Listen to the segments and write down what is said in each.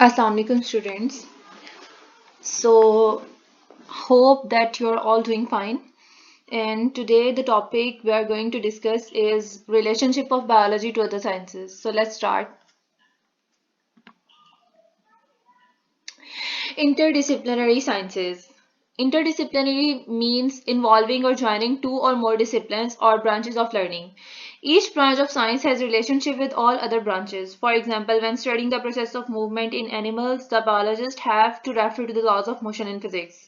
Assalamu alaikum students. So hope that you're all doing fine. And today the topic we are going to discuss is relationship of biology to other sciences. So let's start. Interdisciplinary sciences. Interdisciplinary means involving or joining two or more disciplines or branches of learning. Each branch of science has relationship with all other branches. For example, when studying the process of movement in animals, the biologists have to refer to the laws of motion in physics.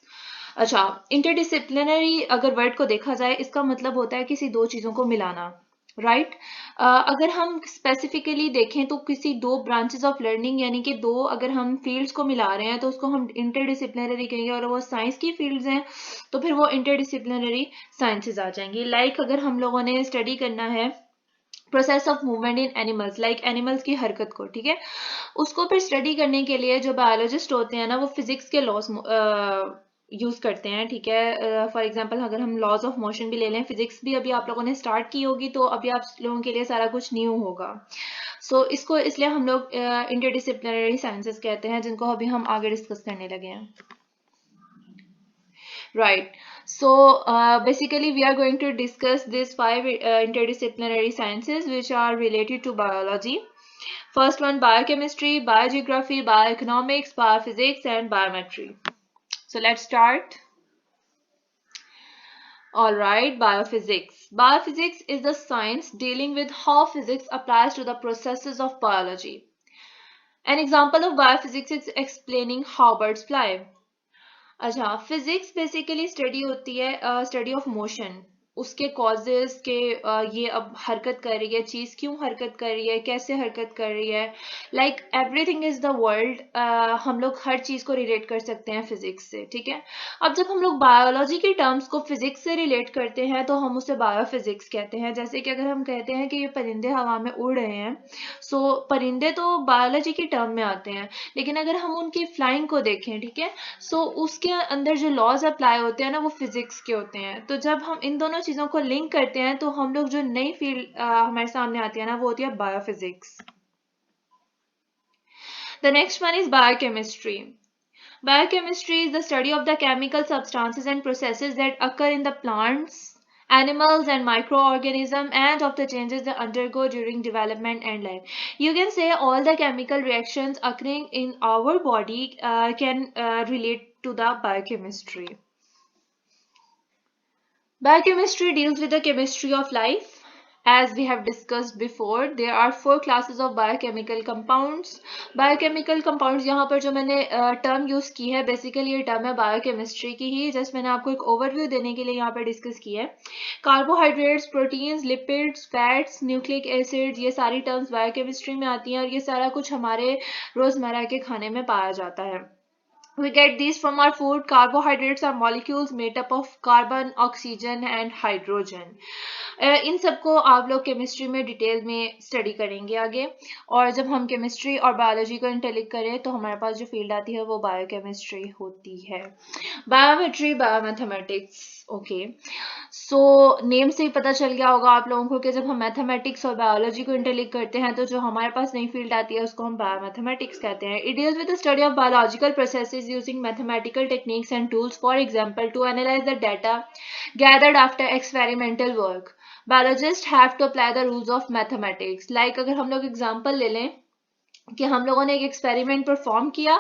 अच्छा, interdisciplinary अगर word को देखा जाए इसका मतलब होता है किसी दो चीजों को मिलाना, राइट। अगर हम स्पेसिफिकली देखें तो किसी दो ब्रांचेस ऑफ लर्निंग यानी कि दो अगर हम फील्ड्स को मिला रहे हैं तो उसको हम इंटरडिसिप्लिनरी कहेंगे, और वो साइंस की फील्ड्स हैं तो फिर वो इंटरडिसिप्लिनरी साइंसेज आ जाएंगी। लाइक अगर हम लोगों ने स्टडी करना है process of movement in animals, like animals की हरकत को, ठीक है, उसको फिर स्टडी करने के लिए जो बायोलॉजिस्ट होते हैं ना वो फिजिक्स के लॉज यूज करते हैं, ठीक है। फॉर एग्जांपल अगर हम लॉज ऑफ मोशन भी ले लें, फिजिक्स भी अभी आप लोगों ने स्टार्ट की होगी तो अभी आप लोगों के लिए सारा कुछ न्यू होगा। इसको इसलिए हम लोग इंटरडिसिप्लिनरी साइंसेस कहते हैं, जिनको अभी हम आगे डिस्कस करने लगे हैं, right? Basically we are going to discuss these five interdisciplinary sciences which are related to biology. First one, biochemistry, biogeography, bioeconomics, biophysics and biometry. So let's start. All right, biophysics. Biophysics is the science dealing with how physics applies to the processes of biology. An example of biophysics is explaining how birds fly. अच्छा, physics basically study होती है study of motion, उसके causes के ये अब हरकत कर रही है, चीज क्यों हरकत कर रही है, कैसे हरकत कर रही है, like everything is the world. हम लोग हर चीज को रिलेट कर सकते हैं फिजिक्स से, ठीक है। अब जब हम लोग बायोलॉजी के टर्म्स को फिजिक्स से रिलेट करते हैं तो हम उसे बायोफिजिक्स कहते हैं। जैसे कि अगर हम कहते हैं कि ये परिंदे हवा में उड़ रहे हैं, परिंदे तो बायोलॉजी के टर्म में आते हैं, लेकिन अगर हम उनकी फ्लाइंग को देखें, ठीक है, उसके अंदर जो लॉज अप्लाई होते हैं ना वो फिजिक्स के होते हैं। तो जब हम इन दोनों चीजों को लिंक करते हैं तो हम लोग जो नई फील्ड हमारे सामने आती है ना वो होती है biophysics. The next one is biochemistry. Biochemistry is the study of the chemical substances and processes that occur in the plants, animals and microorganisms, and of the changes they undergo during development and life. You can say all the chemical reactions occurring in our body can relate to the biochemistry. Biochemistry deals with the chemistry of life. As we have discussed before, there are four classes of biochemical compounds. Biochemical compounds यहाँ पर जो मैंने term use की है, basically ये term है biochemistry की ही, just मैंने आपको एक ओवरव्यू देने के लिए यहाँ पर डिस्कस की है। Carbohydrates, proteins, lipids, fats, nucleic acids, ये सारी टर्म्स बायोकेमिस्ट्री में आती हैं और ये सारा कुछ हमारे रोजमर्रा के खाने में पाया जाता है। We get these from our food. Carbohydrates are molecules made up of carbon, oxygen and hydrogen. इन सबको आप लोग केमिस्ट्री में डिटेल में स्टडी करेंगे आगे, और जब हम केमिस्ट्री और बायोलॉजी को इंटरलिंक करें तो हमारे पास जो फील्ड आती है वो बायोकेमिस्ट्री होती है। Biometry, biomathematics, okay. नेम से ही पता चल गया होगा आप लोगों को कि जब हम मैथमेटिक्स और बायोलॉजी को इंटरलिंक करते हैं तो जो हमारे पास नई फील्ड आती है उसको हम बायोमैथमेटिक्स कहते हैं। It deals with the study of biological processes using mathematical techniques and tools, for example to analyse the data gathered after experimental work. Biologists have to apply the rules of mathematics. Like अगर हम लोग example ले लें कि हम लोगों ने एक एक्सपेरिमेंट परफॉर्म किया,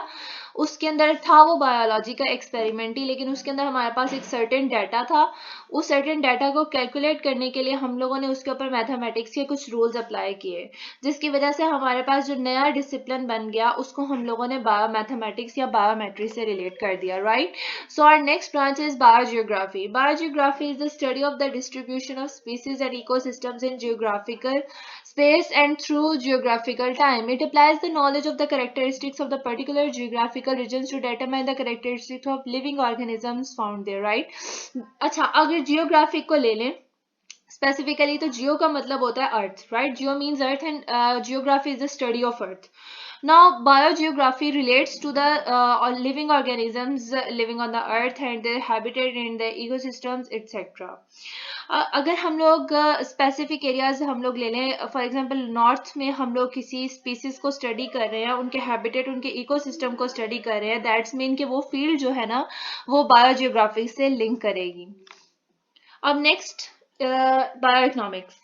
उसके अंदर था वो बायोलॉजी का एक्सपेरिमेंट ही, लेकिन उसके अंदर हमारे पास एक सर्टेन डाटा था। उस सर्टेन डाटा को कैलकुलेट करने के लिए हम लोगों ने उसके ऊपर मैथमेटिक्स के कुछ रूल्स अप्लाई किए, जिसकी वजह से हमारे पास जो नया डिसिप्लिन बन गया उसको हम लोगों ने बायोमैथमेटिक्स या बायोमेट्री से रिलेट कर दिया, right. So our next branch is biogeography. Biography is the study of the distribution of species and ecosystems in geographical space and through geographical time. It applies the knowledge of the characteristics of the particular geographical regions to determine the characteristics of living organisms found there, right? अच्छा, अगर geographic को ले लें specifically तो जियो का मतलब होता है earth, right. Geo means earth and geography is the study of earth. Now, biogeography relates to the living organisms living on the earth and their habitat and the ecosystems, etc. अगर हम लोग specific areas हम लोग ले लें, for example north में हम लोग किसी स्पीसीज को स्टडी कर रहे हैं, उनके हैबिटेट, उनके इकोसिस्टम को स्टडी कर रहे हैं, दैट्स मीन कि वो फील्ड जो है ना वो बायोजियोग्राफी से लिंक करेगी. अब next, bioeconomics.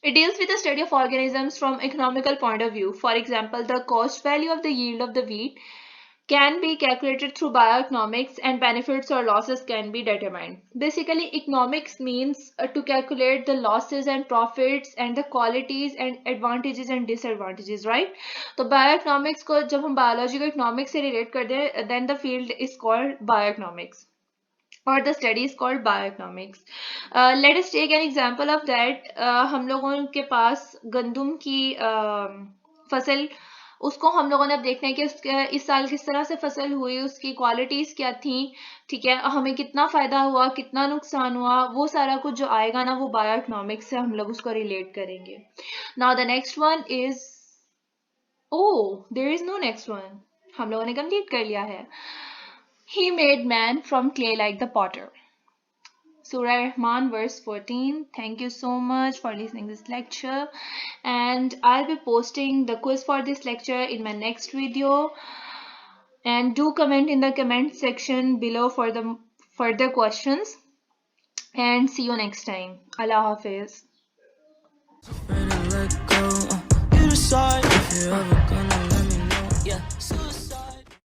It deals with the study of organisms from economical point of view. For example, the cost value of the yield of the wheat can be calculated through bioeconomics and benefits or losses can be determined. Basically, economics means to calculate the losses and profits and the qualities and advantages and disadvantages, right? तो bioeconomics को जब हम biology को economics से relate करते हैं, then the field is called bioeconomics. or the study is called bioeconomics. Let us take an example of that. हम लोगों के पास गंदम की फसल, उसको हम लोगों ने अब देखना है कि इस साल किस तरह से फसल हुई, उसकी क्वालिटीज क्या थी, ठीक है, हमें कितना फायदा हुआ, कितना नुकसान हुआ, वो सारा कुछ जो आएगा ना वो बायोइकोनॉमिक्स से हम लोग उसको रिलेट करेंगे. Now the next one is, there is no next one, हम लोगों ने कंप्लीट कर लिया है. He made man from clay like the potter. Surah Rahman verse 14. Thank you so much for listening this lecture, and I'll be posting the quiz for this lecture in my next video, and do comment in the comment section below for the further questions, and see you next time. Allah Hafiz.